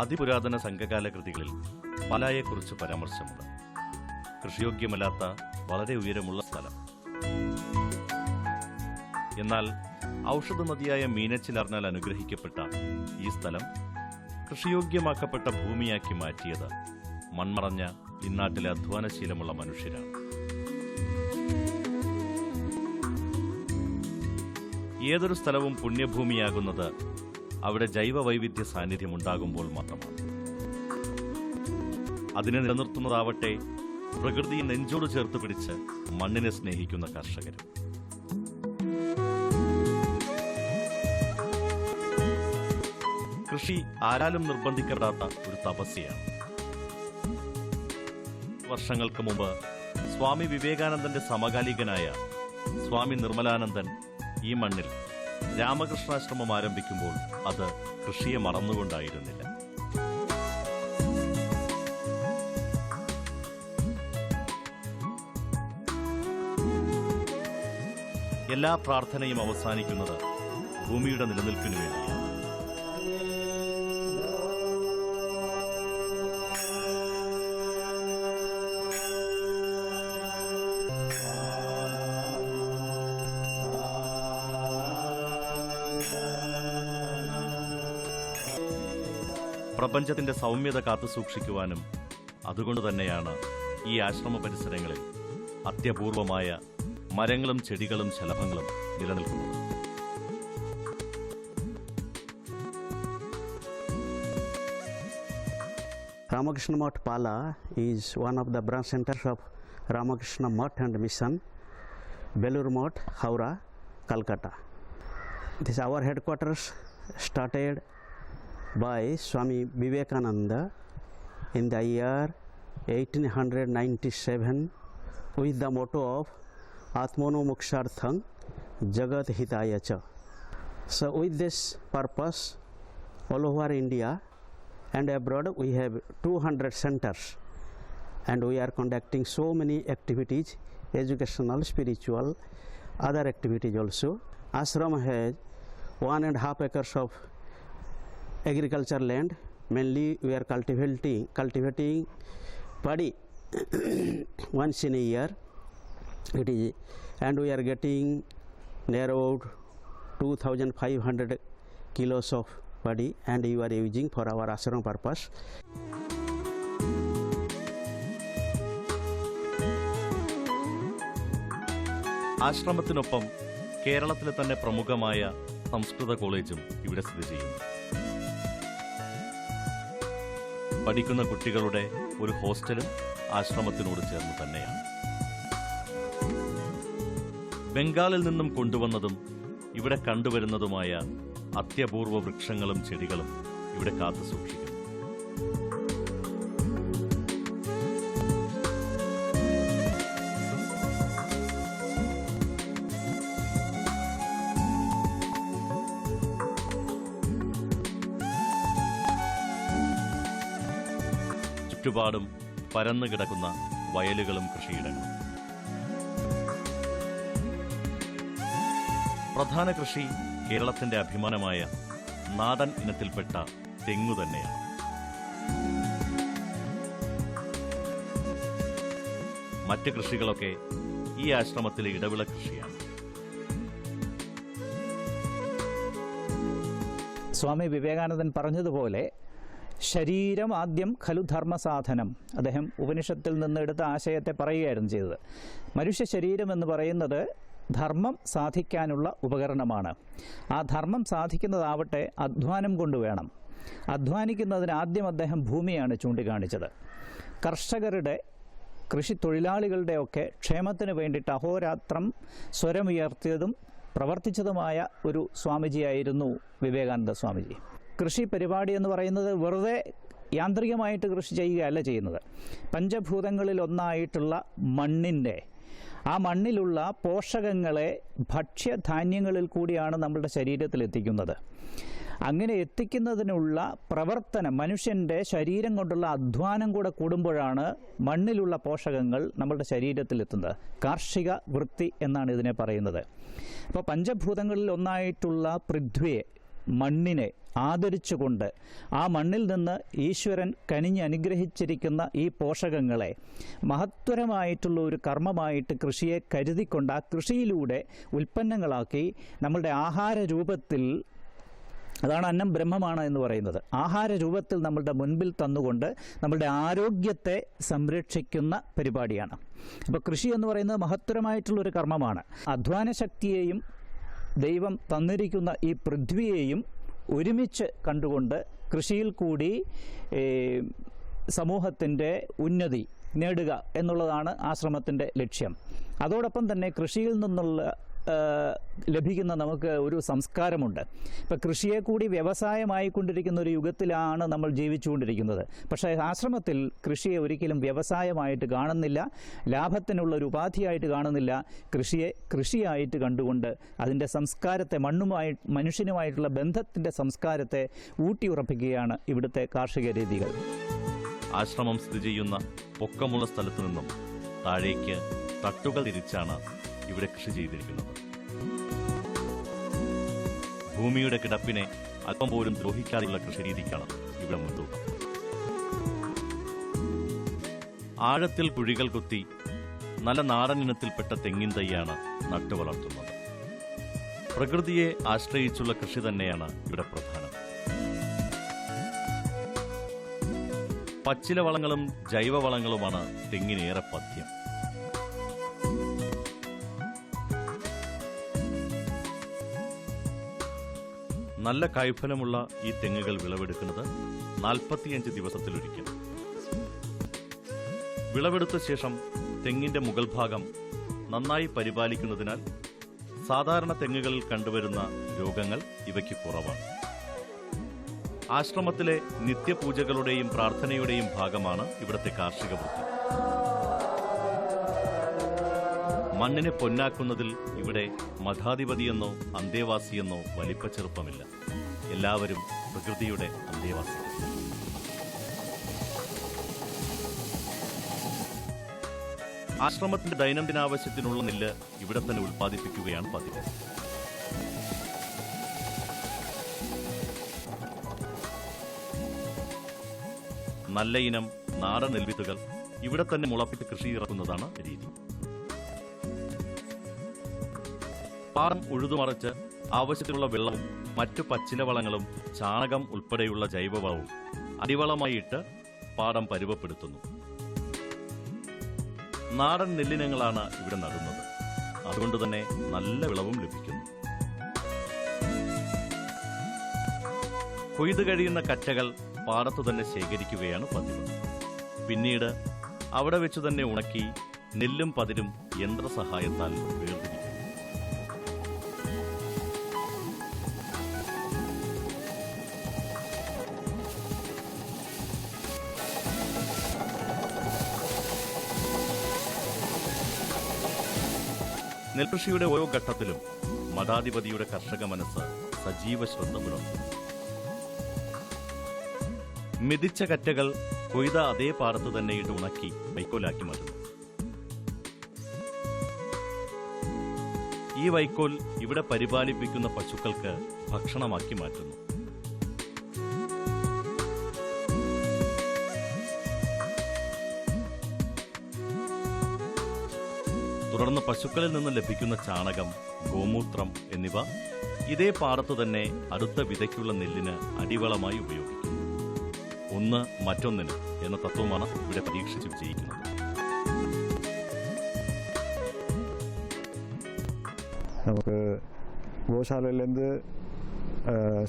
അതിപുരാതന സംഘകാല കൃതികളിൽ പലായെക്കുറിച്ച് പരാമർശമുണ്ട്. കൃഷിയോഗ്യമല്ലാത്ത വളരെ ഉയരമുള്ള സ്ഥലം. എന്നാൽ ഔഷധ നദിയായ മീനച്ചിലാറിനാൽ അനുഗ്രഹിക്കപ്പെട്ട ഈ സ്ഥലം കൃഷിയോഗ്യമാക്കപ്പെട്ട ഭൂമിയാക്കി മാറ്റിയത് മൺമറഞ്ഞ ഇന്നാട്ടിലെ അധ്വാനശീലമുള്ള മനുഷ്യരാണ്. ഏതൊരു സ്ഥലവും പുണ്യഭൂമിയാകുന്നത് അവിടെ ജൈവ വൈവിധ്യ സാന്നിധ്യം ഉണ്ടാകുമ്പോൾ മാത്രമാണ്. അതിനെ നിലനിർത്തുന്നതാവട്ടെ പ്രകൃതി നെഞ്ചോട് ചേർത്ത് പിടിച്ച് മണ്ണിനെ സ്നേഹിക്കുന്ന കർഷകരും. കൃഷി ആരാലും നിർബന്ധിക്കപ്പെടാത്ത ഒരു തപസ്യയാണ്. വർഷങ്ങൾക്ക് മുമ്പ് സ്വാമി വിവേകാനന്ദന്റെ സമകാലികനായ സ്വാമി നിർമ്മലാനന്ദൻ ഈ മണ്ണിൽ രാമകൃഷ്ണാശ്രമം ആരംഭിക്കുമ്പോൾ അത് കൃഷിയെ മറന്നുകൊണ്ടായിരുന്നില്ല. എല്ലാ പ്രാർത്ഥനയും അവസാനിക്കുന്നത് ഭൂമിയുടെ നിലനിൽപ്പിനു വേണ്ടിയാണ്. പ്രപഞ്ചത്തിന്റെ സൗമ്യത കാത്തുസൂക്ഷിക്കുവാനും അതുകൊണ്ട് തന്നെയാണ് ഈ ആശ്രമ പരിസരങ്ങളിൽ അത്യപൂർവമായ മരങ്ങളും ചെടികളും ശലഭങ്ങളും നിലനിൽക്കുന്നത്. Ramakrishna Math Pala is one of the branch centers of Ramakrishna Math and Mission, Belur Math, Howrah, Calcutta. This our headquarters started by Swami Vivekananda in the year 1897 with the motto of Atmano Mokshartham Jagat Hitaya Cha. So with this purpose, all over India and abroad we have 200 centers and we are conducting so many activities, educational, spiritual, other activities also. Ashram has 1.5 acres of agriculture land. Mainly we are cultivating paddy once in a year. It is, and we are getting near about 2,500 kilos of paddy and we are using for our ashram purpose. ആശ്രമത്തിനൊപ്പം കേരളത്തിലെ തന്നെ പ്രമുഖമായ സംസ്കൃത കോളേജും ഇവിടെ സ്ഥിതി ചെയ്യുന്നു. പഠിക്കുന്ന കുട്ടികളുടെ ഒരു ഹോസ്റ്റലും ആശ്രമത്തിനോട് ചേർന്ന് തന്നെയാണ്. ബംഗാളിൽ നിന്നും കൊണ്ടുവന്നതും ഇവിടെ കണ്ടുവരുന്നതുമായ അത്യപൂർവ വൃക്ഷങ്ങളും ചെടികളും ഇവിടെ കാത്തു സൂക്ഷിക്കുന്നു. ചുറ്റുപാടും പരന്നു കിടക്കുന്ന വയലുകളും കൃഷിയിടങ്ങളും. പ്രധാന കൃഷി കേരളത്തിന്റെ അഭിമാനമായ നാടൻ ഇനത്തിൽപ്പെട്ട തെങ്ങു തന്നെയാണ്. മറ്റ് കൃഷികളൊക്കെ ഈ ആശ്രമത്തിലെ ഇടവിള കൃഷിയാണ്. സ്വാമി വിവേകാനന്ദൻ പറഞ്ഞതുപോലെ ശരീരം ആദ്യം ഖലു ധർമ്മസാധനം. അദ്ദേഹം ഉപനിഷത്തിൽ നിന്ന് എടുത്ത ആശയത്തെ പറയുകയായിരുന്നു ചെയ്തത്. മനുഷ്യ ശരീരം എന്ന് പറയുന്നത് ധർമ്മം സാധിക്കാനുള്ള ഉപകരണമാണ്. ആ ധർമ്മം സാധിക്കുന്നതാവട്ടെ അധ്വാനം കൊണ്ട് വേണം. അധ്വാനിക്കുന്നതിന് ആദ്യം അദ്ദേഹം ഭൂമിയാണ് ചൂണ്ടിക്കാണിച്ചത്. കർഷകരുടെ, കൃഷി തൊഴിലാളികളുടെയൊക്കെ ക്ഷേമത്തിന് വേണ്ടിയിട്ട് അഹോരാത്രം സ്വരമുയർത്തിയതും പ്രവർത്തിച്ചതുമായ ഒരു സ്വാമിജിയായിരുന്നു വിവേകാനന്ദ സ്വാമിജി. കൃഷി പരിപാടി എന്ന് പറയുന്നത് വെറുതെ യാന്ത്രികമായിട്ട് കൃഷി ചെയ്യുകയല്ല ചെയ്യുന്നത്. പഞ്ചഭൂതങ്ങളിലൊന്നായിട്ടുള്ള മണ്ണിൻ്റെ, ആ മണ്ണിലുള്ള പോഷകങ്ങളെ ഭക്ഷ്യധാന്യങ്ങളിൽ കൂടിയാണ് നമ്മളുടെ ശരീരത്തിൽ എത്തിക്കുന്നത്. അങ്ങനെ എത്തിക്കുന്നതിനുള്ള പ്രവർത്തനം, മനുഷ്യൻ്റെ ശരീരം കൊണ്ടുള്ള അധ്വാനം കൂടെ കൂടുമ്പോഴാണ് മണ്ണിലുള്ള പോഷകങ്ങൾ നമ്മളുടെ ശരീരത്തിലെത്തുന്നത്. കാർഷിക വൃത്തി എന്നാണ് ഇതിനെ പറയുന്നത്. അപ്പോൾ പഞ്ചഭൂതങ്ങളിൽ ഒന്നായിട്ടുള്ള പൃഥ്വിയെ, മണ്ണിനെ ആദരിച്ചുകൊണ്ട് ആ മണ്ണിൽ നിന്ന് ഈശ്വരൻ കനിഞ്ഞ് അനുഗ്രഹിച്ചിരിക്കുന്ന ഈ പോഷകങ്ങളെ മഹത്വരമായിട്ടുള്ള ഒരു കർമ്മമായിട്ട് കൃഷിയെ കരുതിക്കൊണ്ട് ആ കൃഷിയിലൂടെ ഉൽപ്പന്നങ്ങളാക്കി നമ്മളുടെ ആഹാര രൂപത്തിൽ, അതാണ് അന്നം ബ്രഹ്മമാണ് എന്ന് പറയുന്നത്, ആഹാര രൂപത്തിൽ നമ്മളുടെ മുൻപിൽ തന്നുകൊണ്ട് നമ്മളുടെ ആരോഗ്യത്തെ സംരക്ഷിക്കുന്ന പരിപാടിയാണ്. അപ്പോൾ കൃഷി എന്ന് പറയുന്നത് മഹത്തരമായിട്ടുള്ളൊരു കർമ്മമാണ്. അധ്വാന ശക്തിയെയും ദൈവം തന്നിരിക്കുന്ന ഈ പൃഥ്വിയെയും ഒരുമിച്ച് കണ്ടുകൊണ്ട് കൃഷിയിൽ കൂടി സമൂഹത്തിൻ്റെ ഉന്നതി നേടുക എന്നുള്ളതാണ് ആശ്രമത്തിൻ്റെ ലക്ഷ്യം. അതോടൊപ്പം തന്നെ കൃഷിയിൽ നിന്നുള്ള ലഭിക്കുന്ന നമുക്ക് ഒരു സംസ്കാരമുണ്ട്. ഇപ്പം കൃഷിയെ കൂടി വ്യവസായമായിക്കൊണ്ടിരിക്കുന്ന ഒരു യുഗത്തിലാണ് നമ്മൾ ജീവിച്ചുകൊണ്ടിരിക്കുന്നത്. പക്ഷേ ആശ്രമത്തിൽ കൃഷിയെ ഒരിക്കലും വ്യവസായമായിട്ട് കാണുന്നില്ല, ലാഭത്തിനുള്ള ഒരു ഉപാധിയായിട്ട് കാണുന്നില്ല. കൃഷിയെ കൃഷിയായിട്ട് കണ്ടുകൊണ്ട് അതിൻ്റെ സംസ്കാരത്തെ, മനുഷ്യനുമായിട്ടുള്ള ബന്ധത്തിൻ്റെ സംസ്കാരത്തെ ഊട്ടിയുറപ്പിക്കുകയാണ് ഇവിടുത്തെ കാർഷിക രീതികൾ. ആശ്രമം സ്ഥിതി ചെയ്യുന്ന പൊക്കമുള്ള സ്ഥലത്തു നിന്നും താഴേക്ക് തട്ടുകൾ തിരിച്ചാണ് ഇവിടെ കൃഷി ചെയ്തിരിക്കുന്നത്. ഭൂമിയുടെ കിടപ്പിനെ അല്പം പോലും ദ്രോഹിക്കാതെയുള്ള കൃഷിരീതിക്കാണ് ഇവിടെ മുൻതൂക്കം. ആഴത്തിൽ കുഴികൾ കുത്തി നല്ല നാടൻ ഇനത്തിൽപ്പെട്ട തെങ്ങിൻ തൈയാണ് നട്ടുവളർത്തുന്നത്. പ്രകൃതിയെ ആശ്രയിച്ചുള്ള കൃഷി തന്നെയാണ് ഇവിടെ പ്രധാനം. പച്ചില വളങ്ങളും ജൈവവളങ്ങളുമാണ് തെങ്ങിനേറെ പഥ്യം. നല്ല കായ്ഫലമുള്ള ഈ തെങ്ങുകൾ വിളവെടുക്കുന്നത് 45 ദിവസത്തിലൊരിക്കൽ. വിളവെടുത്ത ശേഷം തെങ്ങിന്റെ മുകൾ ഭാഗം നന്നായി പരിപാലിക്കുന്നതിനാൽ സാധാരണ തെങ്ങുകളിൽ കണ്ടുവരുന്ന രോഗങ്ങൾ ഇവയ്ക്ക് കുറവാണ്. ആശ്രമത്തിലെ നിത്യപൂജകളുടെയും പ്രാർത്ഥനയുടെയും ഭാഗമാണ് ഇവിടുത്തെ കാർഷിക വൃത്തി. മണ്ണിനെ പൊന്നാക്കുന്നതിൽ ഇവിടെ മഠാധിപതിയെന്നോ അന്തേവാസിയെന്നോ വലിപ്പച്ചെറുപ്പമില്ല. എല്ലാവരും പ്രകൃതിയുടെ അന്തേവാസികൾ. ആശ്രമത്തിന്റെ ദൈനംദിനാവശ്യത്തിനുള്ള നെല്ല് ഇവിടെ തന്നെ ഉൽപ്പാദിപ്പിക്കുകയാണ് പതിവ്. നല്ല ഇനം നാടൻ നെൽവിത്തുകൾ ഇവിടെ തന്നെ മുളപ്പിച്ച് കൃഷി ഇറക്കുന്നതാണ് രീതി. പാടം ഉഴുതുമറിച്ച് ആവശ്യത്തിനുള്ള വെള്ളവും മറ്റു പച്ചില വളങ്ങളും ചാണകം ഉൾപ്പെടെയുള്ള ജൈവവളവും അടിവളമായി ഇട്ട് പാടം പരുവപ്പെടുത്തുന്നു. നാടൻ നെല്ലിനങ്ങളാണ് ഇവിടെ നടുന്നത്. അതുകൊണ്ട് തന്നെ നല്ല വിളവും ലഭിക്കുന്നു. കൊയ്തു കഴിയുന്ന കറ്റകൾ പാടത്തു തന്നെ ശേഖരിക്കുകയാണ് പതിവ്. പിന്നീട് അവിടെ വെച്ചു തന്നെ ഉണക്കി നെല്ലും പതിരും യന്ത്രസഹായത്താൽ വേർതിരിക്കും. നെൽകൃഷിയുടെ ഓരോ ഘട്ടത്തിലും മഠാധിപതിയുടെ കർഷക മനസ്സ് സജീവ ശ്രദ്ധ പുലർത്തുന്നു. മെതിച്ച കറ്റകൾ കൊയ്ത അതേ പാടത്ത് തന്നെ ഇട്ട് ഉണക്കി വൈക്കോലാക്കി മാറ്റുന്നു. ഈ വൈക്കോൽ ഇവിടെ പരിപാലിപ്പിക്കുന്ന പശുക്കൾക്ക് ഭക്ഷണമാക്കി മാറ്റുന്നു. തുടർന്ന് പശുക്കളിൽ നിന്ന് ലഭിക്കുന്ന ചാണകം, ഗോമൂത്രം എന്നിവ ഇതേ പാടത്തു തന്നെ അടുത്ത വിതയ്ക്കുള്ള നെല്ലിന് അടിവളമായി ഉപയോഗിക്കുന്നു. ഒന്ന് മറ്റൊന്നിന് എന്ന തത്വമാണ് ഇവിടെ പരീക്ഷിച്ച് വിജയിക്കുന്നത്. നമുക്ക് ഗോശാലയിലേന്ത്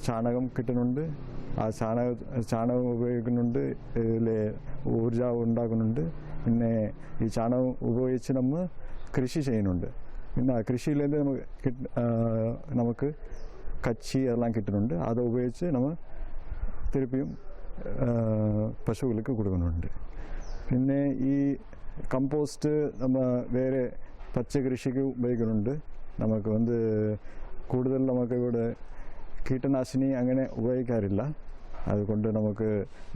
ചാണകം കിട്ടുന്നുണ്ട്. ആ ചാണകം ഉപയോഗിക്കുന്നുണ്ട്. ഇതിൽ ഊർജ ഉണ്ടാക്കുന്നുണ്ട്. പിന്നെ ഈ ചാണകം ഉപയോഗിച്ച് നമ്മൾ കൃഷി ചെയ്യുന്നുണ്ട്. പിന്നെ ആ കൃഷിയിലേന്ത് നമുക്ക് കച്ചി എല്ലാം കിട്ടുന്നുണ്ട്. അത് ഉപയോഗിച്ച് നമ്മൾ തിരുപ്പിയും പശുക്കൾക്ക് കൊടുക്കുന്നുണ്ട്. പിന്നെ ഈ കമ്പോസ്റ്റ് നമ്മൾ വേറെ പച്ചക്കൃഷിക്ക് ഉപയോഗിക്കുന്നുണ്ട്. നമുക്ക് കൂടുതൽ നമുക്ക് ഇവിടെ കീടനാശിനി അങ്ങനെ ഉപയോഗിക്കാറില്ല. അതുകൊണ്ട് നമുക്ക്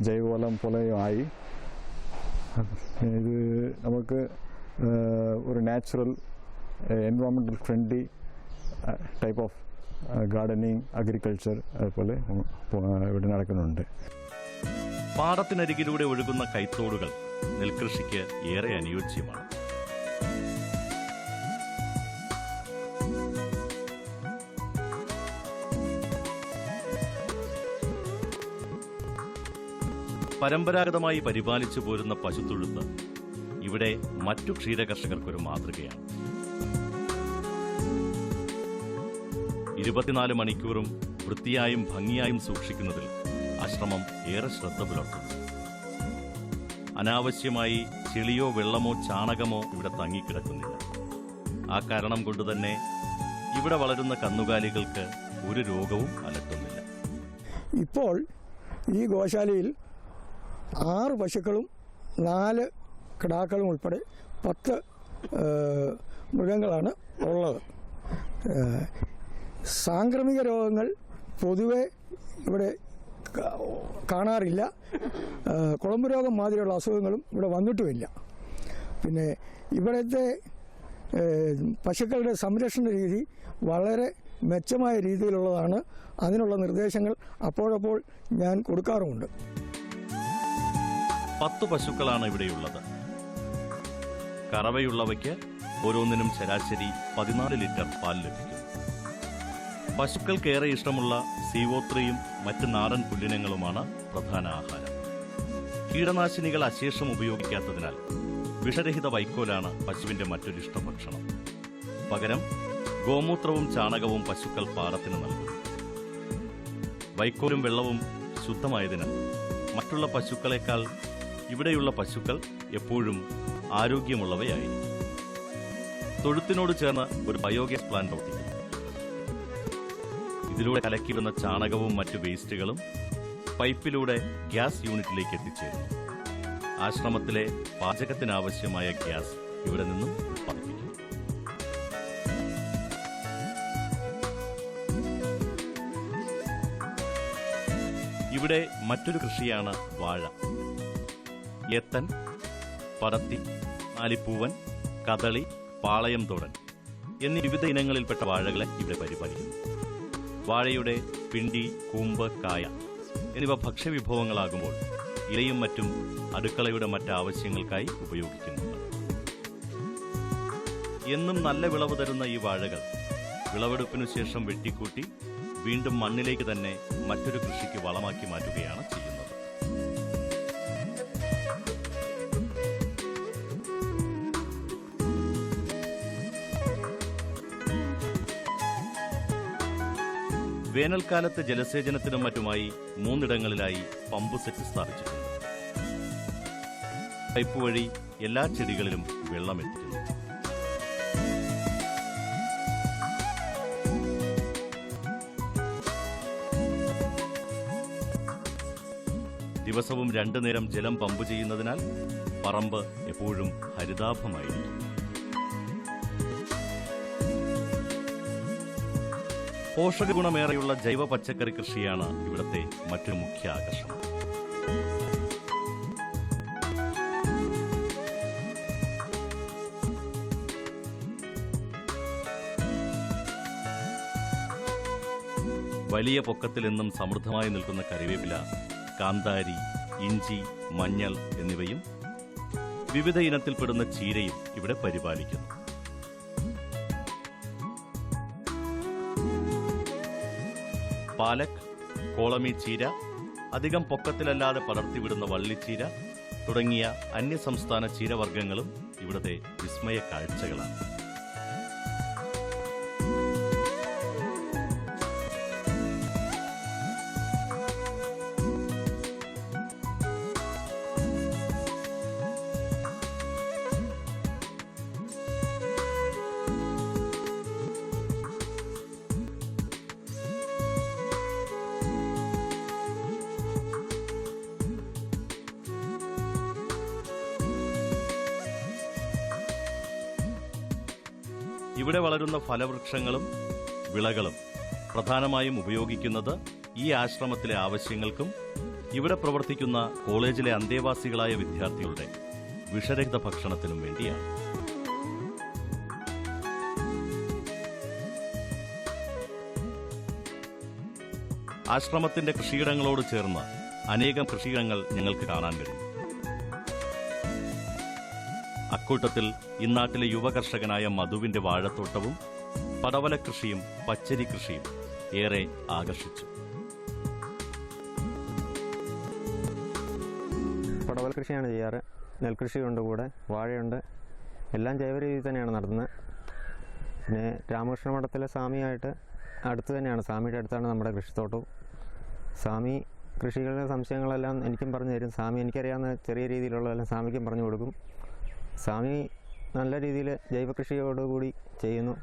ജൈവവളം പോലെയും ആയി. ഇത് നമുക്ക് ഒരു നാച്ചുറൽ എൻവയോൺമെൻ്റൽ friendly type of gardening, agriculture അതുപോലെ ഇവിടെ നടക്കുന്നുണ്ട്. പാടത്തിനരികിലൂടെ ഒഴുകുന്ന കൈത്തോടുകൾ നെൽകൃഷിക്ക് ഏറെ അനുയോജ്യമാണ്. പരമ്പരാഗതമായി പരിപാലിച്ചു പോരുന്ന പശുത്തൊഴുത്ത് ഇവിടെ മറ്റു ക്ഷീരകർഷകർക്കൊരു മാതൃകയാണ്. 24 മണിക്കൂറും വൃത്തിയായും ഭംഗിയായും സൂക്ഷിക്കുന്നതിൽ ആശ്രമം ഏറെ ശ്രദ്ധ പുലർത്തുന്നു. അനാവശ്യമായി ചെളിയോ വെള്ളമോ ചാണകമോ ഇവിടെ തങ്ങിക്കിടക്കുന്നില്ല. ആ കാരണം കൊണ്ടുതന്നെ ഇവിടെ വളരുന്ന കന്നുകാലികൾക്ക് ഒരു രോഗവും അലട്ടുന്നില്ല. ഇപ്പോൾ ഈ ഗോശാലയിൽ 6 പശുക്കളും 4 കിടാക്കളും ഉൾപ്പെടെ 10 മൃഗങ്ങളാണ് ഉള്ളത്. സാംക്രമിക രോഗങ്ങൾ പൊതുവെ ഇവിടെ കാണാറില്ല. കുളമ്പ് രോഗം മാതിരിയുള്ള അസുഖങ്ങളും ഇവിടെ വന്നിട്ടുമില്ല. പിന്നെ ഇവിടുത്തെ പശുക്കളുടെ സംരക്ഷണ രീതി വളരെ മെച്ചമായ രീതിയിലുള്ളതാണ്. അതിനുള്ള നിർദ്ദേശങ്ങൾ അപ്പോഴപ്പോൾ ഞാൻ കൊടുക്കാറുമുണ്ട്. 10 പശുക്കളാണ് ഇവിടെയുള്ളത്. കറവയുള്ളവയ്ക്ക് ഓരോന്നിനും ശരാശരി 14 ലിറ്റർ പാൽ ലഭിക്കുന്നു. പശുക്കൾക്കേറെ ഇഷ്ടമുള്ള CO3യും മറ്റ് നാടൻ പുല്ലിനങ്ങളുമാണ് പ്രധാന ആഹാരം. കീടനാശിനികൾ അശേഷം ഉപയോഗിക്കാത്തതിനാൽ വിഷരഹിത വൈക്കോലാണ് പശുവിന്റെ മറ്റൊരു ഇഷ്ടഭക്ഷണം. പകരം ഗോമൂത്രവും ചാണകവും പശുക്കൾ പാടത്തിന് നൽകുന്നു. വൈക്കോലും വെള്ളവും ശുദ്ധമായതിനാൽ മറ്റുള്ള പശുക്കളെക്കാൾ ഇവിടെയുള്ള പശുക്കൾ എപ്പോഴും ആരോഗ്യമുള്ളവയായിരിക്കും. തൊഴുത്തിനോട് ചേർന്ന് ഒരു ബയോഗ്യാസ് പ്ലാന്റ് പ്രവർത്തിക്കുന്നു. ഇതിലൂടെ കലക്കിവിടുന്ന ചാണകവും മറ്റു വേസ്റ്റുകളും പൈപ്പിലൂടെ ഗ്യാസ് യൂണിറ്റിലേക്ക് എത്തിച്ചേരുന്നു. ആശ്രമത്തിലെ പാചകത്തിനാവശ്യമായ ഗ്യാസ് ഇവിടെ നിന്നും ഉത്പാദിപ്പിക്കുന്നു. ഇവിടെ മറ്റൊരു കൃഷിയാണ് വാഴ. ഏത്തൻ, പടത്തി, നാലിപ്പൂവൻ, കദളി, പാളയം തോടൻ എന്നീ വിവിധ ഇനങ്ങളിൽപ്പെട്ട വാഴകളെ ഇവിടെ പരിപാലിക്കുന്നു. വാഴയുടെ പിണ്ടി, കൂമ്പ്, കായ എന്നിവ ഭക്ഷ്യവിഭവങ്ങളാകുമ്പോൾ ഇലയും മറ്റും അടുക്കളയുടെ മറ്റാവശ്യങ്ങൾക്കായി ഉപയോഗിക്കുന്നുണ്ട്. എന്നും നല്ല വിളവ് തരുന്ന ഈ വാഴകൾ വിളവെടുപ്പിനു ശേഷം വെട്ടിക്കൂട്ടി വീണ്ടും മണ്ണിലേക്ക് തന്നെ മറ്റൊരു കൃഷിക്ക് വളമാക്കി മാറ്റുകയാണ് ചെയ്യുന്നത്. വേനൽക്കാലത്ത് ജലസേചനത്തിനും മറ്റുമായി 3 ഇടങ്ങളിലായി പമ്പ് സെറ്റ് സ്ഥാപിച്ചിട്ടുണ്ട്. പൈപ്പ് വഴി എല്ലാ ചെടികളിലും വെള്ളം എത്തിക്കുന്നു. ദിവസവും 2 നേരം ജലം പമ്പ് ചെയ്യുന്നതിനാൽ പറമ്പ് എപ്പോഴും ഹരിതാഭമായിരിക്കും. പോഷകഗുണമേറെയുള്ള ജൈവ പച്ചക്കറി കൃഷിയാണ് ഇവിടുത്തെ മറ്റൊരു മുഖ്യ ആകർഷണം. വലിയ പൊക്കത്തിൽ നിന്നും സമൃദ്ധമായി നിൽക്കുന്ന കറിവേപ്പില, കാന്താരി, ഇഞ്ചി, മഞ്ഞൾ എന്നിവയും വിവിധ ഇനത്തിൽപ്പെടുന്ന ചീരയും ഇവിടെ പരിപാലിക്കുന്നു. പാലക്, കോളമി ചീര, അധികം പൊക്കത്തിലല്ലാതെ പടർത്തിവിടുന്ന വള്ളിച്ചീര തുടങ്ങിയ അന്യസംസ്ഥാന ചീരവർഗ്ഗങ്ങളും ഇവിടുത്തെ വിസ്മയ കാഴ്ചകളാണ്. ഇവിടെ വളരുന്ന ഫലവൃക്ഷങ്ങളും വിളകളും പ്രധാനമായും ഉപയോഗിക്കുന്നത് ഈ ആശ്രമത്തിലെ ആവശ്യങ്ങൾക്കും ഇവിടെ പ്രവർത്തിക്കുന്ന കോളേജിലെ അന്തേവാസികളായ വിദ്യാർത്ഥികളുടെ വിഷരഹിത ഭക്ഷണത്തിനും വേണ്ടിയാണ്. ആശ്രമത്തിന്റെ കൃഷിയിടങ്ങളോട് ചേർന്ന് അനേകം കൃഷിയിടങ്ങൾ ഞങ്ങൾക്ക് കാണാൻ കഴിയും. അക്കൂട്ടത്തിൽ ഇന്നാട്ടിലെ യുവകർഷകനായ മധുവിന്റെ വാഴത്തോട്ടവും പടവല കൃഷിയും പച്ചരി കൃഷിയും ഏറെ ആകർഷിച്ചു. പടവൽ കൃഷിയാണ് ചെയ്യാറ്. നെൽകൃഷിയുണ്ട്, കൂടെ വാഴയുണ്ട്. എല്ലാം ജൈവ രീതിയിൽ തന്നെയാണ് നടത്തുന്നത്. പിന്നെ രാമകൃഷ്ണ മഠത്തിലെ സ്വാമിയായിട്ട് അടുത്ത് തന്നെയാണ്, സ്വാമിയുടെ അടുത്താണ് നമ്മുടെ കൃഷിത്തോട്ടവും. സ്വാമി കൃഷികളുടെ സംശയങ്ങളെല്ലാം എനിക്കും പറഞ്ഞു തരും. സ്വാമി എനിക്കറിയാവുന്ന ചെറിയ രീതിയിലുള്ളതെല്ലാം സ്വാമിക്കും പറഞ്ഞു കൊടുക്കും. സ്വാമി നല്ല രീതിയിൽ ജൈവ കൃഷിയോടുകൂടി ചെയ്യുന്നു.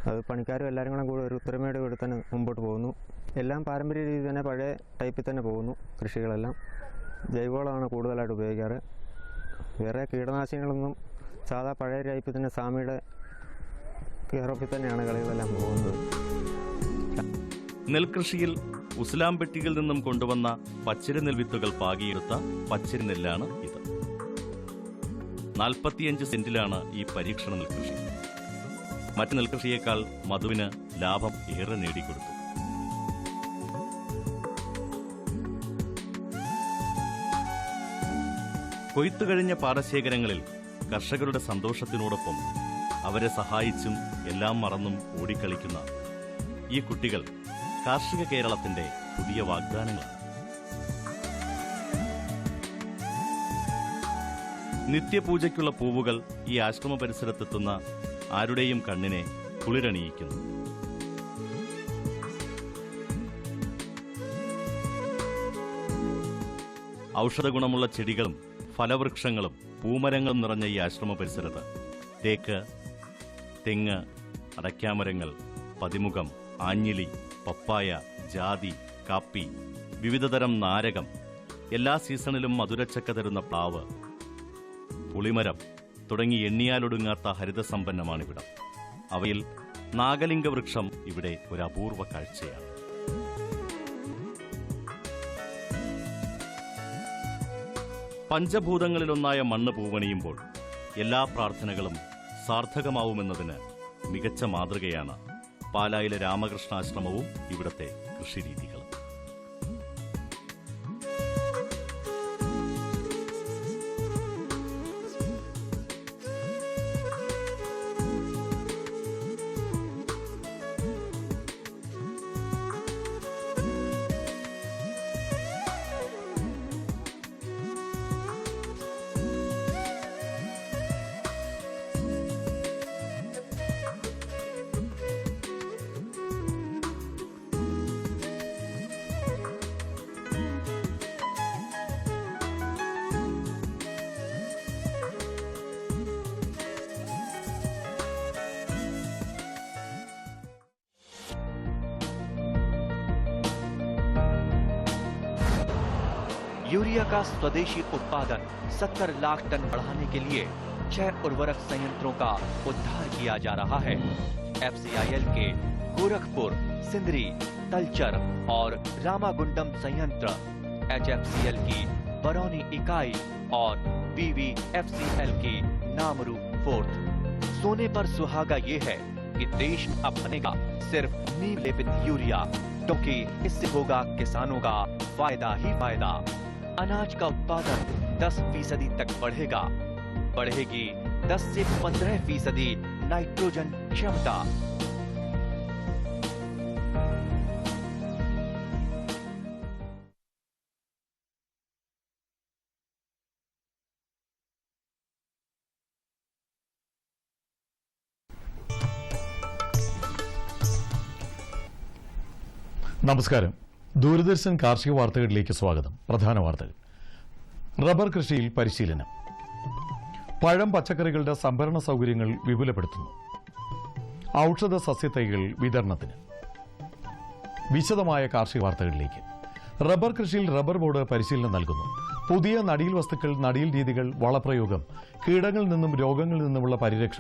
അത് പണിക്കാരും എല്ലാവരും കൂടെ ഒരു ഒത്തൊരുമയുടെ കൂടെ തന്നെ മുമ്പോട്ട് പോകുന്നു. എല്ലാം പാരമ്പര്യ രീതി തന്നെ, പഴയ ടൈപ്പിൽ തന്നെ പോകുന്നു. കൃഷികളെല്ലാം ജൈവവളമാണ് കൂടുതലായിട്ട് ഉപയോഗിക്കാറ്. വേറെ കീടനാശിനികളൊന്നും സാധാ പഴയ ടൈപ്പിൽ തന്നെ സ്വാമിയുടെ കെയറോപ്പിൽ തന്നെയാണ് കളികളെല്ലാം പോകുന്നത്. നെൽകൃഷിയിൽ ഉസ്ലാംപെട്ടിയിൽ നിന്നും കൊണ്ടുവന്ന പച്ചരി നെൽവിത്തുകൾ പാകിയെടുത്ത പച്ചരി നെല്ലാണ് ഇത്. 45 സെന്റിലാണ് ഈ പരീക്ഷണ നെൽകൃഷി. മറ്റ് നെൽകൃഷിയേക്കാൾ മധുവിന് ലാഭം ഏറെ നേടിക്കൊടുത്തു. കൊയ്ത്തുകഴിഞ്ഞ പാടശേഖരങ്ങളിൽ കർഷകരുടെ സന്തോഷത്തിനോടൊപ്പം അവരെ സഹായിച്ചും എല്ലാം മറന്നും ഓടിക്കളിക്കുന്ന ഈ കുട്ടികൾ കാർഷിക കേരളത്തിന്റെ പുതിയ വാഗ്ദാനങ്ങളാണ്. നിത്യപൂജയ്ക്കുള്ള പൂവുകൾ ഈ ആശ്രമ പരിസരത്തെത്തുന്ന ആരുടെയും കണ്ണിനെ കുളിരണിയിക്കുന്നു. ഔഷധഗുണമുള്ള ചെടികളും ഫലവൃക്ഷങ്ങളും പൂമരങ്ങളും നിറഞ്ഞ ഈ ആശ്രമ പരിസരത്ത് തേക്ക്, തെങ്ങ്, അടയ്ക്കാമരങ്ങൾ, പതിമുഖം, ആഞ്ഞിലി, പപ്പായ, ജാതി, കാപ്പി, വിവിധതരം നാരകം, എല്ലാ സീസണിലും മധുരച്ചക്ക തരുന്ന പ്ലാവ്, പുളിമരം തുടങ്ങി എണ്ണിയാലൊടുങ്ങാത്ത ഹരിതസമ്പന്നമാണിവിടം. അവയിൽ നാഗലിംഗ വൃക്ഷം ഇവിടെ ഒരു അപൂർവ കാഴ്ചയാണ്. പഞ്ചഭൂതങ്ങളിലൊന്നായ മണ്ണ് പൂവണിയുമ്പോൾ എല്ലാ പ്രാർത്ഥനകളും സാർത്ഥകമാവുമെന്നതിന് മികച്ച മാതൃകയാണ് പാലായിലെ രാമകൃഷ്ണാശ്രമവും ഇവിടത്തെ കൃഷിരീതികളും. यूरिया का स्वदेशी उत्पादन 70 लाख टन बढ़ाने के लिए 6 उर्वरक संयंत्रों का उद्धार किया जा रहा है। FCIL के गोरखपुर, सिंदरी, तलचर और रामागुंडम संयंत्र, HFCL की बरौनी इकाई और BVFCL की नामरू फोर्थ। सोने पर सुहागा ये है कि देश में अब बनेगा सिर्फ नीम लेपित यूरिया, क्योंकि इससे होगा किसानों का फायदा ही फायदा। अनाज का उत्पादन 10% तक बढ़ेगा। बढ़ेगी 10 से 15% नाइट्रोजन क्षमता। നമസ്കാരം. ദൂരദർശൻ കാർഷിക വാർത്തകളിലേക്ക് സ്വാഗതം. പ്രധാന വാർത്തകൾ. റബ്ബർ കൃഷിയിൽ പരിശീലനം. പഴം, പച്ചക്കറികളുടെ സംഭരണ സൗകര്യങ്ങൾ വിപുലപ്പെടുത്തുന്നു. ഔഷധ സസ്യത്തൈകൾ വിതരണത്തിന്. വിശദമായ കാർഷിക വാർത്തകളിലേക്ക്. റബ്ബർ കൃഷിയിൽ റബ്ബർ ബോർഡ് പരിശീലനം നൽകുന്നു. പുതിയ നടീൽ വസ്തുക്കൾ, നടീൽ രീതികൾ, വളപ്രയോഗം, കീടങ്ങളിൽ നിന്നും രോഗങ്ങളിൽ നിന്നുമുള്ള പരിരക്ഷ,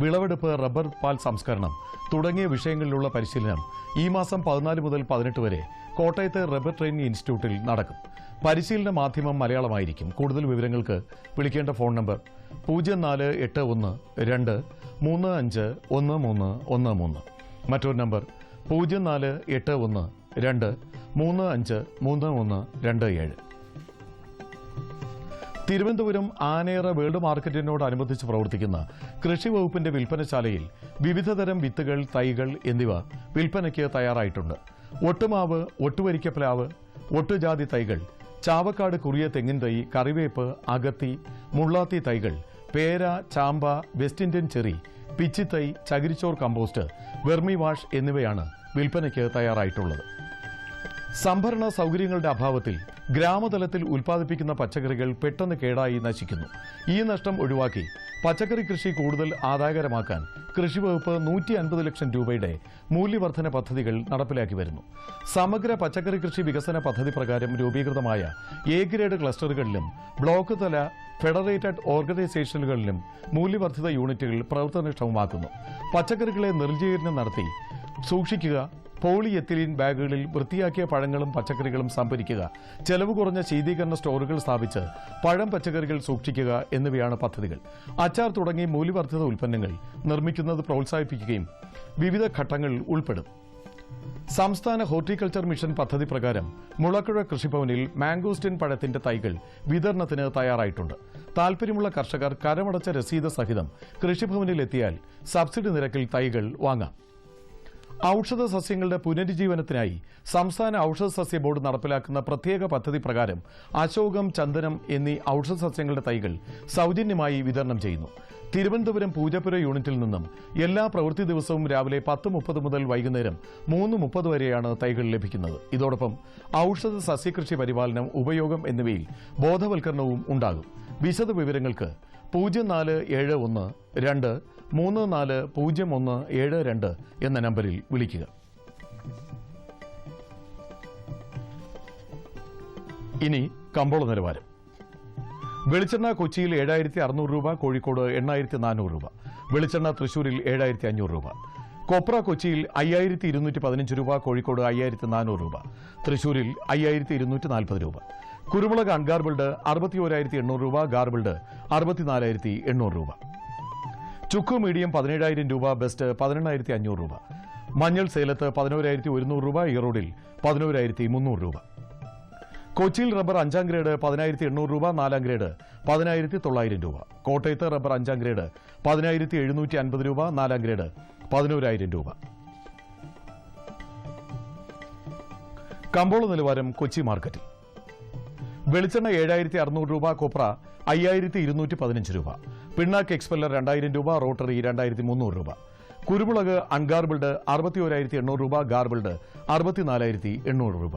വിളവെടുപ്പ്, റബ്ബർ പാൽ സംസ്കരണം തുടങ്ങിയ വിഷയങ്ങളിലുള്ള പരിശീലനം ഈ മാസം 14 മുതൽ 18 വരെ കോട്ടയത്തെ റബ്ബർ ട്രെയിനിംഗ് ഇൻസ്റ്റിറ്റ്യൂട്ടിൽ നടക്കും. പരിശീലന മാധ്യമം മലയാളമായിരിക്കും. കൂടുതൽ വിവരങ്ങൾക്ക് വിളിക്കേണ്ട ഫോൺ നമ്പർ 048123511313. മറ്റൊരു നമ്പർ 0481 2353327. തിരുവനന്തപുരം ആനേറ വേൾഡ് മാർക്കറ്റിനോടനുബന്ധിച്ച് പ്രവർത്തിക്കുന്ന കൃഷി വകുപ്പിന്റെ വിൽപ്പനശാലയിൽ വിവിധതരം വിത്തുകൾ, തൈകൾ എന്നിവ വിൽപ്പനയ്ക്ക് തയ്യാറായിട്ടുണ്ട്. ഒട്ടുമാവ്, ഒട്ടുവരിക്കപ്ലാവ്, ഒട്ടുജാതി തൈകൾ, ചാവക്കാട് കുറിയ തെങ്ങിൻ തൈ, കറിവേപ്പ്, അകത്തി, മുള്ളാത്തി തൈകൾ, പേര, ചാമ്പ, വെസ്റ്റ് ഇന്ത്യൻ ചെറി, പിച്ചിത്തൈ, ചകിരിച്ചോർ കമ്പോസ്റ്റ്, വെർമി വാഷ് എന്നിവയാണ് വിൽപ്പനയ്ക്ക് തയ്യാറായിട്ടുള്ളത്. സംഭരണ സൗകര്യങ്ങളുടെ അഭാവത്തിൽ ഗ്രാമതലത്തിൽ ഉൽപ്പാദിപ്പിക്കുന്ന പച്ചക്കറികൾ പെട്ടെന്ന് കേടായി നശിക്കുന്നു. ഈ നഷ്ടം ഒഴിവാക്കി പച്ചക്കറി കൃഷി കൂടുതൽ ആദായകരമാക്കാൻ കൃഷിവകുപ്പ് 150 ലക്ഷം രൂപയുടെ മൂല്യവർദ്ധന പദ്ധതികൾ നടപ്പിലാക്കി വരുന്നു. സമഗ്ര പച്ചക്കറി കൃഷി വികസന പദ്ധതി പ്രകാരം രൂപീകൃതമായ എ ഗ്രേഡ് ക്ലസ്റ്ററുകളിലും ബ്ലോക്ക് തല ഫെഡറേറ്റഡ് ഓർഗനൈസേഷനുകളിലും മൂല്യവർദ്ധിത യൂണിറ്റുകൾ പ്രവർത്തനക്ഷമമാക്കുന്നു. പച്ചക്കറികളെ നിർജ്ജീകരണം നടത്തി സൂക്ഷിക്കുക, പോളിയെത്തിലീൻ ബാഗുകളിൽ വൃത്തിയാക്കിയ പഴങ്ങളും പച്ചക്കറികളും സംഭരിക്കുക, ചെലവ് കുറഞ്ഞ ശീതീകരണ സ്റ്റോറുകൾ സ്ഥാപിച്ച് പഴം, പച്ചക്കറികൾ സൂക്ഷിക്കുക എന്നിവയാണ് പദ്ധതികൾ. അച്ചാർ തുടങ്ങി മൂല്യവർദ്ധിത ഉൽപ്പന്നങ്ങൾ നിർമ്മിക്കുന്നത് പ്രോത്സാഹിപ്പിക്കുകയും വിവിധ ഘട്ടങ്ങൾ ഉൾപ്പെടും. സംസ്ഥാന ഹോർട്ടിക്കൾച്ചർ മിഷൻ പദ്ധതി പ്രകാരം മുളക്കുഴ കൃഷിഭവനിൽ മാംഗോസ്റ്റിൻ പഴത്തിന്റെ തൈകൾ വിതരണത്തിന് തയ്യാറായിട്ടുണ്ട്. താൽപര്യമുള്ള കർഷകർ കരമടച്ച രസീത് സഹിതം കൃഷിഭവനിൽ എത്തിയാൽ സബ്സിഡി നിരക്കിൽ തൈകൾ വാങ്ങാം. ഔഷധ സസ്യങ്ങളുടെ പുനരുജ്ജീവനത്തിനായി സംസ്ഥാന ഔഷധ സസ്യ ബോർഡ് നടപ്പിലാക്കുന്ന പ്രത്യേക പദ്ധതി പ്രകാരം അശോകം, ചന്ദനം എന്നീ ഔഷധ സസ്യങ്ങളുടെ തൈകൾ സൗജന്യമായി വിതരണം ചെയ്യുന്നു. തിരുവനന്തപുരം പൂജപ്പുര യൂണിറ്റിൽ നിന്നും എല്ലാ പ്രവൃത്തി ദിവസവും രാവിലെ 10:30 മുതൽ വൈകുന്നേരം 3:30 വരെയാണ് തൈകൾ ലഭിക്കുന്നത്. ഇതോടൊപ്പം ഔഷധ സസ്യകൃഷി പരിപാലനം, ഉപയോഗം എന്നിവയിൽ ബോധവൽക്കരണവും ഉണ്ടാകും. വിശദ വിവരങ്ങൾക്ക് 0412340172 എന്ന നമ്പറിൽ വിളിക്കുക. ഇനി കമ്പോള നിലവാരം. വെളിച്ചെണ്ണ കൊച്ചിയിൽ 7,600 രൂപ, കോഴിക്കോട് 8,400 രൂപ. വെളിച്ചെണ്ണ തൃശൂരിൽ 7,500 രൂപ. കൊപ്ര കൊച്ചിയിൽ 5,215 രൂപ, കോഴിക്കോട് 5,400 രൂപ, തൃശൂരിൽ 5,240 രൂപ. കുരുമുളക് അൺഗാർബിൾഡ് 61,800 രൂപ, ഗാർബിൾഡ് 64,800 രൂപ. ചുക്ക് മീഡിയം 17,000 രൂപ, ബെസ്റ്റ് 18,500 രൂപ. മഞ്ഞൾ സേലത്ത് 11,100 രൂപ, ഈറോഡിൽ 11,300 രൂപ. കൊച്ചിയിൽ റബ്ബർ 5ാം ഗ്രേഡ് 10,800 രൂപ, 4ാം ഗ്രേഡ് 10,900 രൂപ. കോട്ടയത്ത് റബ്ബർ 5ാം ഗ്രേഡ് 10,750 രൂപ, 4ാം ഗ്രേഡ് 11,000 രൂപ. കമ്പോള നിലവാരം കൊച്ചി മാർക്കറ്റിൽ. വെളിച്ചെണ്ണ 7,600 രൂപ, കൊപ്ര 5,215 രൂപ. പിണ്ണാക്ക് എക്സ്പെല്ലർ 2,000 രൂപ, റോട്ടറി 2,300 രൂപ. കുരുമുളക് അൺഗാർബിൾഡ് 61,800 രൂപ, ഗാർബിൾഡ് 64,800 രൂപ.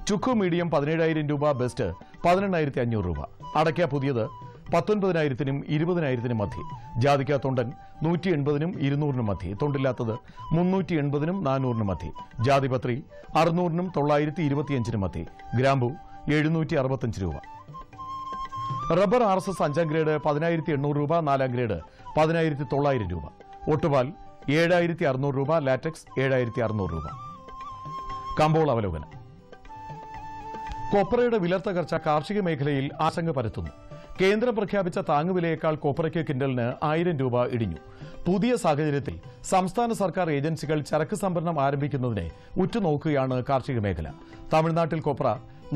ചുക്ക് മീഡിയം 17,000 രൂപ, ബെസ്റ്റ് 18,500 രൂപ. അടയ്ക്ക പുതിയത് 19,000-നും 20,000-നും മധ്യേ. ജാതിക്ക തൊണ്ടൻ 180-നും 200-നും മധ്യേ. തൊണ്ടില്ലാത്തത് 380-നും 400-നും മധ്യേ. ജാതിപത്രി 600-നും 925-നും മധ്യേ. ഗ്രാമ്പു 765 രൂപ. റബ്ബർ RSS 5ാം ഗ്രേഡ് 10,800 രൂപ, 4ാം ഗ്രേഡ് 10,900 രൂപ. ഒട്ടുപാൽ 7,600 രൂപ, ലാറ്റക്സ് 7,600 രൂപ. കമ്പോള അവലോകനം. കൊപ്രയുടെ വിലത്തകർച്ച കാർഷിക മേഖലയിൽ ആശങ്ക പരത്തുന്നു. കേന്ദ്രം പ്രഖ്യാപിച്ച താങ്ങുവിലയേക്കാൾ കൊപ്രയ്ക്ക് കിൻഡലിന് 1,000 രൂപ ഇടിഞ്ഞു. പുതിയ സാഹചര്യത്തിൽ സംസ്ഥാന സർക്കാർ ഏജൻസികൾ ചരക്ക് സംഭരണം ആരംഭിക്കുന്നതിനെ ഉറ്റുനോക്കുകയാണ് കാർഷിക മേഖല. തമിഴ്നാട്ടിൽ കൊപ്ര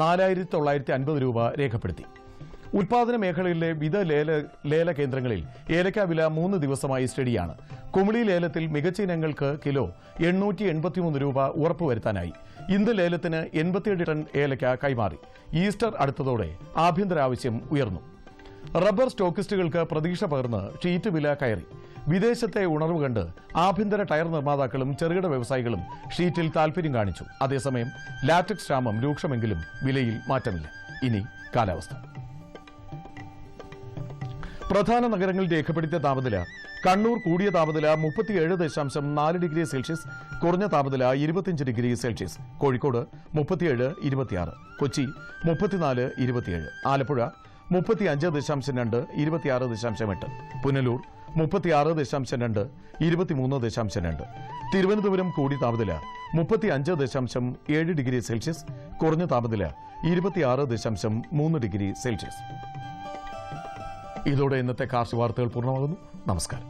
4,950 രൂപ രേഖപ്പെടുത്തി. ഉൽപാദന മേഖലയിലെ വിവിധ ലേല കേന്ദ്രങ്ങളിൽ ഏലക്ക വില 3 ദിവസമായി സ്റ്റഡിയാണ്. കുമിളി ലേലത്തിൽ മികച്ച ഇനങ്ങൾക്ക് കിലോ 883 രൂപ ഉറപ്പുവരുത്താനായി. ഇന്ന് ലേലത്തിന് 87 ടൺ ഏലക്ക കൈമാറി. ഈസ്റ്റർ അടുത്തതോടെ ആഭ്യന്തര ആവശ്യം ഉയർന്നു. റബ്ബർ സ്റ്റോക്കിസ്റ്റുകൾക്ക് പ്രതീക്ഷ പകർന്ന് ഷീറ്റ് വില കയറി. വിദേശത്തെ ഉണർവ് കണ്ട് ആഭ്യന്തര ടയർ നിർമ്മാതാക്കളും ചെറുകിട വ്യവസായികളും ഷീറ്റിൽ താൽപര്യം കാണിച്ചു. അതേസമയം ലാറ്റക്സ് ക്ഷാമം രൂക്ഷമെങ്കിലും വിലയിൽ മാറ്റമില്ല. ഇനി കാലാവസ്ഥ. പ്രധാന നഗരങ്ങളിൽ രേഖപ്പെടുത്തിയ താപനില: കണ്ണൂർ കൂടിയ താപനില 37.4 ഡിഗ്രി സെൽഷ്യസ്, കുറഞ്ഞ താപനില 25 ഡിഗ്രി സെൽഷ്യസ്. കോഴിക്കോട് 37.26, കൊച്ചി 34.27, ആലപ്പുഴ 35.2, 26.8, പുനലൂർ 36.2, 23.2. തിരുവനന്തപുരം കൂടിയ താപനില 35.7 ഡിഗ്രി സെൽഷ്യസ്, കുറഞ്ഞ താപനില 26.3 ഡിഗ്രി സെൽഷ്യസ്. ഇതോടെ ഇന്നത്തെ കാർഷിക വാർത്തകൾ പൂർണ്ണമാകുന്നു. നമസ്കാരം.